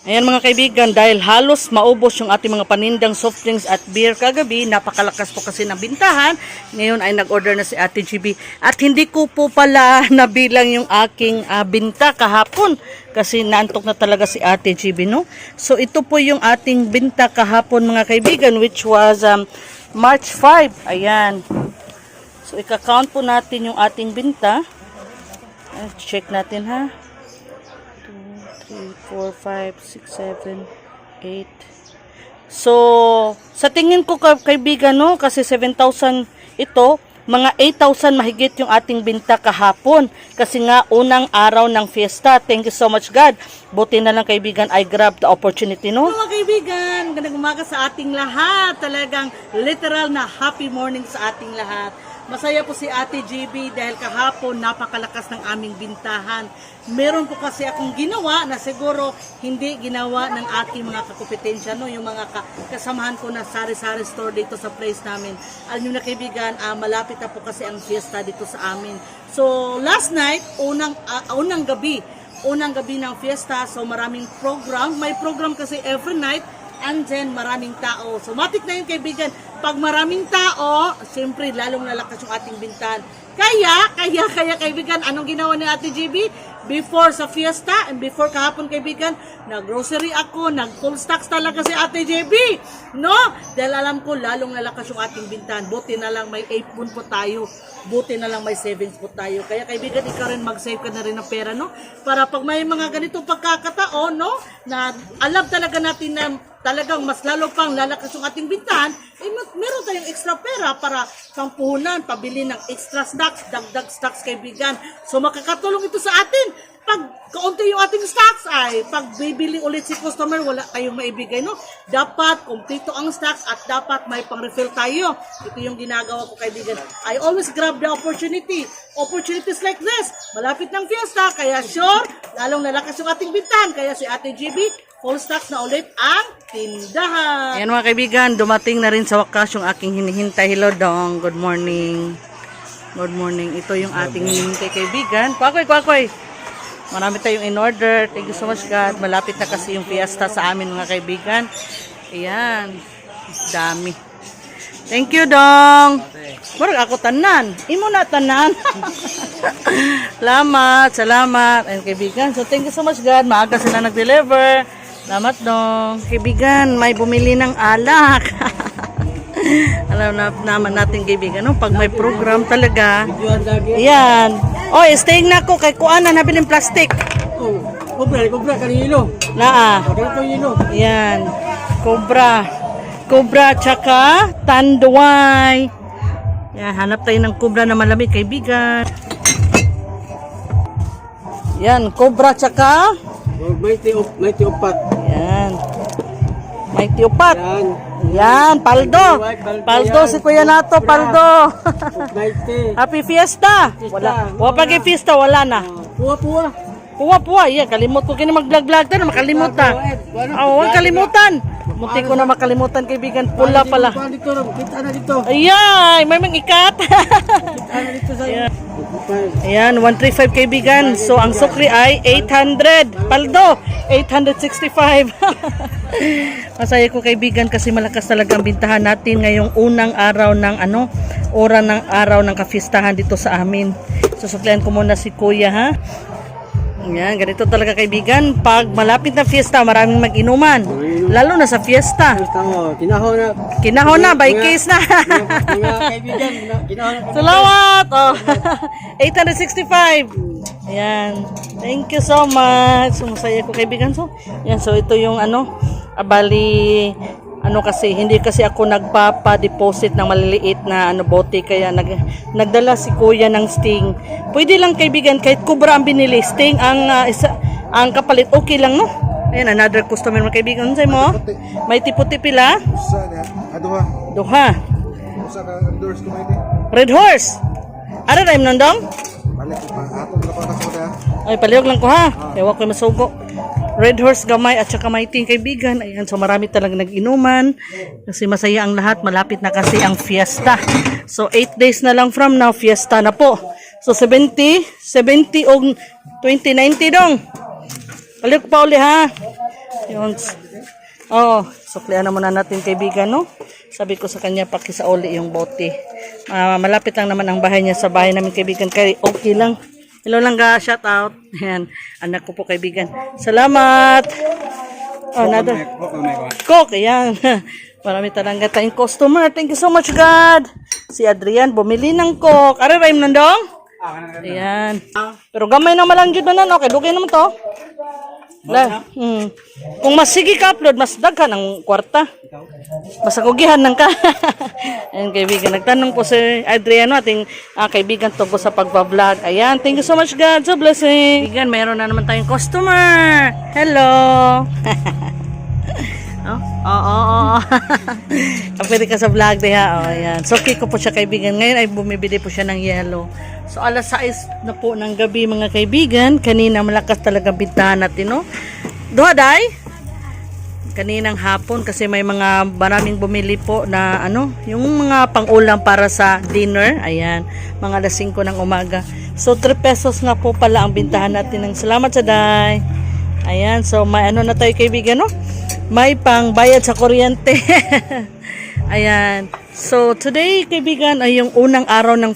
Ayan mga kaibigan, dahil halos maubos yung ating mga panindang soft drinks at beer kagabi, napakalakas po kasi ng bintahan. Ngayon ay nag-order na si Ate GB. At hindi ko po pala nabilang yung aking binta kahapon. Kasi naantok na talaga si Ate GB, no? So ito po yung ating binta kahapon mga kaibigan, which was March 5. Ayan. So ika-count po natin yung ating binta. Check natin ha. 4, 5, 6, 7, 8. So, sa tingin ko kaibigan, no, kasi 7,000 ito, mga 8,000 mahigit yung ating binta kahapon. Kasi nga, unang araw ng fiesta. Thank you so much, God. Buti na lang kaibigan, I grab the opportunity, no? Mga kaibigan, magandang umaga sa ating lahat. Talagang literal na happy morning sa ating lahat. Masaya po si Ate GB dahil kahapon napakalakas ng aming bintahan. Meron po kasi akong ginawa na siguro hindi ginawa ng aking mga kakompetensya, no? Yung mga kasamahan ko na sari-sari store dito sa place namin. Alam nyo na kaibigan, malapit na po kasi ang fiesta dito sa amin. So last night, unang gabi ng fiesta, so maraming program. May program kasi every night. And then, maraming tao. So, matik na yun, kaibigan. Pag maraming tao, siyempre, lalong lalakas yung ating bintahan. Kaya, kaibigan, anong ginawa ni Ate GB? Before sa fiesta, and before kahapon, kaibigan, nag-grocery ako, nag-full stocks talaga si Ate JB. No? Dahil alam ko, lalong lalakas yung ating bintahan. Buti na lang may 8 po tayo. Buti na lang may savings po tayo. Kaya kaibigan, ikaw rin mag-save ka na rin ng pera, no? Para pag may mga ganitong pagkakataon, no? Na alam talaga natin na talagang mas lalo pang lalakas yung ating bintahan, meron tayong extra pera para pampuhunan, pabili ng extra stocks, dagdag stocks kaibigan. So makakatulong ito sa atin. Pag kaunti yung ating stocks ay pag bibili ulit si customer, wala tayong maibigay, no? Dapat kumpleto ang stocks at dapat may pang-refill tayo. Ito yung ginagawa ko kaibigan. I always grab the opportunity. Opportunities like this. Malapit ng fiesta, kaya sure, lalong lalakas yung ating bintahan. Kaya si Ate GB, full stocks na ulit ang tindahan. Ayan mga kaibigan, dumating na rin sa wakas yung aking hinihintay. Hello Dong, good morning. Good morning. Ito yung ating hinihintay kaibigan. Kwakoy. Marami tayong in order. Thank you so much God. Malapit na kasi yung fiesta sa amin mga kaibigan. Ayan. Dami. Thank you Dong. Marag ako tanan. Imo na tanan. Salamat. Ayan kaibigan. So thank you so much God. Maaga sila nag-deliver. Salamat Dong. Kaibigan, may bumili ng alak. Alam na naman natin kaibigan, no? Pag may program talaga. Ayan. Oy, staying na ako kay kuana nabiling plastic. Oh, Cobra kanilo. Naa. Kanilo. Ayan. Cobra tsaka tanduay. Yan, hanap tayo ng cobra na malamig kaibigan. Yan, cobra tsaka Mighty upat. yan. Mighty upat. Yan. Yan, Paldo. Paldo si Kuya Nato, Paldo. Mighty. Happy Fiesta. Wala pag fiesta, wala na. Puwa. Yan, kalimot ko kini mag-vlog ta na makalimot ta. Huwag kalimutan. Munti ko na makalimutan kaibigan, pula pala. Kita na dito. Ayay, may ikat. Kita na dito sa Ayan. Ayan, 135 kaibigan. So, ang sukli ay 800. Paldo, 865. Masaya ko kaibigan kasi malakas talaga ang bintahan natin ngayong unang araw ng araw ng kafistahan dito sa amin. Susuklian ko muna si Kuya ha. Ayan, ganito talaga kaibigan. Pag malapit na fiesta, maraming mag-inuman. Lalo na sa fiesta. Kinahon na, by case na. Salamat! Oh. 865. Ayan. Thank you so much. Masaya ko kaibigan. So, ayan, so ito yung bali, kasi hindi kasi ako nagpapa-deposit ng maliliit na bote kaya nagdala si Kuya ng sting. Pwede lang kaibigan kahit kubra ang binili, sting ang kapalit okay lang no. Ayan another customer mga kaibigan say mo. May tipo-tipo pila? Duha. Red horse. Ara rim nandong? Ay palihog lang ko ha. Ewa ko masugo. Red horse gamay at saka mighty kaibigan. Ayan, so marami talagang nag-inuman kasi masaya ang lahat. Malapit na kasi ang fiesta. So 8 days na lang from now, fiesta na po. So 70 o 2090 dong. Balik pa uli ha. Yun. Oo, suklian na muna natin kaibigan, no? Sabi ko sa kanya, pakisauli yung bote. Malapit lang naman ang bahay niya sa bahay namin kaibigan. Kaya okay lang. Hello lang ga, shout out. Ayan, anak ko po kaibigan. Salamat! Oh, another. Coke, ayan. Marami talaga tayong customer. Thank you so much, God. Si Adrian, bumili ng Coke. Are, rhyme nandong? Ayan. Pero gamay na malang dyan na, okay. Dugay naman to. Kung mas sige ka upload, mas daghan ang kwarta. Mas agugihan ng ka. Ayan, kaibigan. Nagtanong po si Adriano, ating kaibigan tungkol sa pagbablog. Ayan, thank you so much, God. So blessing. Kaibigan, mayroon na naman tayong customer. Hello. Oo. Pwede ka sa vlog diha. Oh, ayan. So, ko po siya kaibigan. Ngayon ay bumibili po siya ng yellow. So, alas 6 na po ng gabi mga kaibigan. Kanina malakas talaga bintahan natin, no? Duha, day? Kaninang hapon kasi may mga maraming bumili po na yung mga pang-ulam para sa dinner. Ayan, mga alas 5 ng umaga. So, 3 pesos nga po pala ang bintahan natin. Salamat sa day. Ayan, so may na tayo kaibigan, no? May pang bayad sa kuryente. Ayan. So, today, kaibigan, ay yung unang araw ng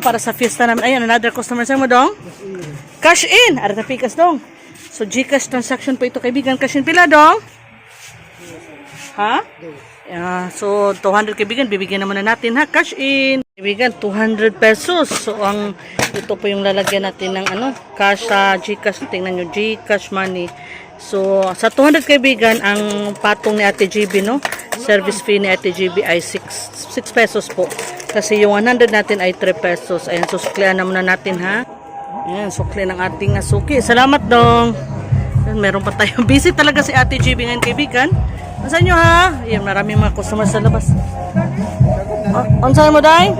para sa fiesta namin. Ayan, another customer sa mo, dong. Cash in. Arata pikas, dong. So, GCash transaction po ito, kaibigan. Cash in pila, dong? Ha? So, 200, kaibigan. Bibigyan naman na natin, ha? Cash in. Kaibigan, 200 pesos. So, ito po yung lalagyan natin ng cash sa GCash. Tingnan nyo, GCash money. So, sa 200 kaibigan, ang patong ni Ate GB, no? Service fee ni Ate GB ay 6 pesos po. Kasi yung 100 natin ay 3 pesos. Ayan, susuklian na muna natin, ha? Ayan, sukli ng ating suki. Salamat, dong. Ayan, meron pa tayo. Busy talaga si Ate GB ngayon, kaibigan. Nasaan nyo, ha? Ayan, maraming mga customers sa labas. Saan mo, day?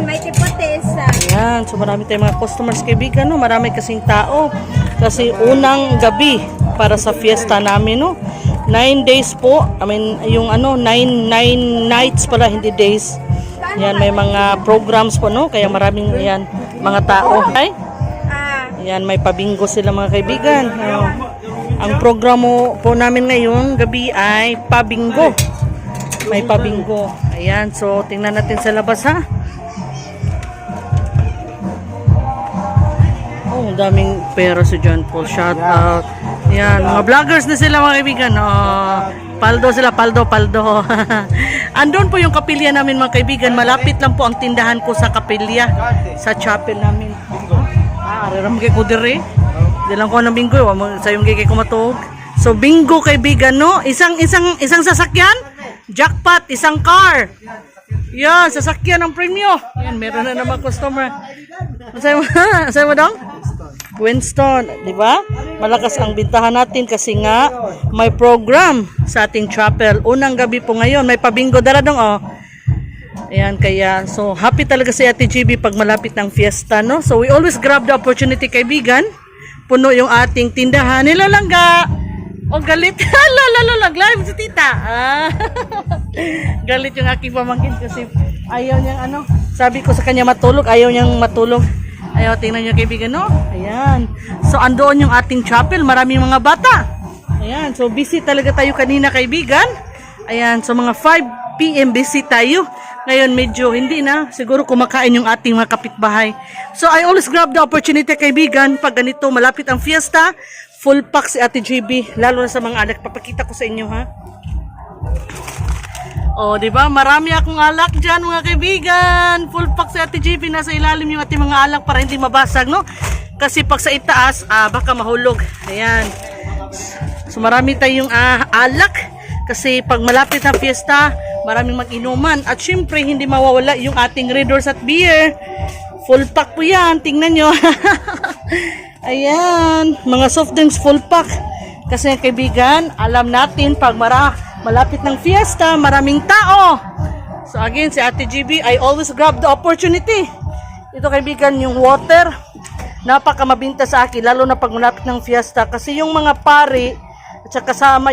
May tipotes. Ayan, so marami tayong mga customers kaibigan, no? Marami kasing tao. Kasi unang gabi para sa fiesta namin, no? 9 days po. I mean, yung 9 nights pala, hindi days. Yan, may mga programs po, no? Kaya maraming yan, mga tao. Ay? Yan, may pabingo sila mga kaibigan. Ang programo po namin ngayong gabi ay pabingo. May pabingo. Ayan, so tingnan natin sa labas, ha? Oh, daming pera si John Paul. Shout out. Yan, mga vloggers na sila mga kaibigan. Paldo sila, paldo. Andun po yung kapilya namin mga kaibigan. Malapit lang po ang tindahan ko sa kapilya. Sa chapel namin. Araram kay ko dire. Di lang ko ng bingo. Sa yung kay ko matog. So bingo kaibigan, no? Isang sasakyan. Jackpot, isang car. Yan, sasakyan ng premyo. Yan, meron na naman customer. Sa'yo mo dong? Winston, di ba? Malakas ang bintahan natin kasi nga may program sa ating chapel. Unang gabi po ngayon, may pabingo dala dong, oh. Ayan, kaya, so happy talaga si Ate GB pag malapit ng fiesta, no? So we always grab the opportunity, kaibigan. Puno yung ating tindahan. Nilalangga. Oh, galit. Live si tita. Galit yung aking pamangkin kasi ayaw niyang sabi ko sa kanya matulog, ayaw niyang matulog. Ayaw, tingnan niyo kaibigan, no? Ayan. So, andoon yung ating chapel. Maraming mga bata. Ayan. So, busy talaga tayo kanina, kaibigan. Ayan. So, mga 5 p.m. busy tayo. Ngayon, medyo hindi na. Siguro kumakain yung ating mga kapitbahay. So, I always grab the opportunity, kaibigan. Pag ganito, malapit ang fiesta, full pack si Ate GB. Lalo na sa mga anak. Papakita ko sa inyo, ha? Oh, di ba? Marami akong alak diyan, mga kaibigan. Full pack sa Ate GB, nasa ilalim yung ating mga alak para hindi mabasag, no? Kasi pag sa itaas, baka mahulog. Ayan. So marami tayong alak kasi pag malapit na fiesta, maraming mag-inuman at syempre hindi mawawala yung ating Red Doors at beer. Full pack po 'yan. Tingnan nyo. Ayan, mga soft drinks full pack. Kasi kaibigan, alam natin pag malapit ng fiesta, maraming tao. So again, si Ate GB, I always grab the opportunity. Ito kaibigan, yung water, napaka mabinta sa akin, lalo na pag malapit ng fiesta. Kasi yung mga pari, at saka kasama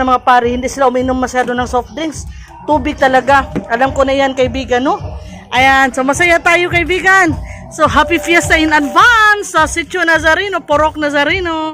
ng mga pari, hindi sila uminom masyado ng soft drinks. Tubig talaga. Alam ko na yan kaibigan, no? Ayan, so masaya tayo kaibigan. So, happy fiesta in advance sa Sitio Nazareno, Porok Nazareno.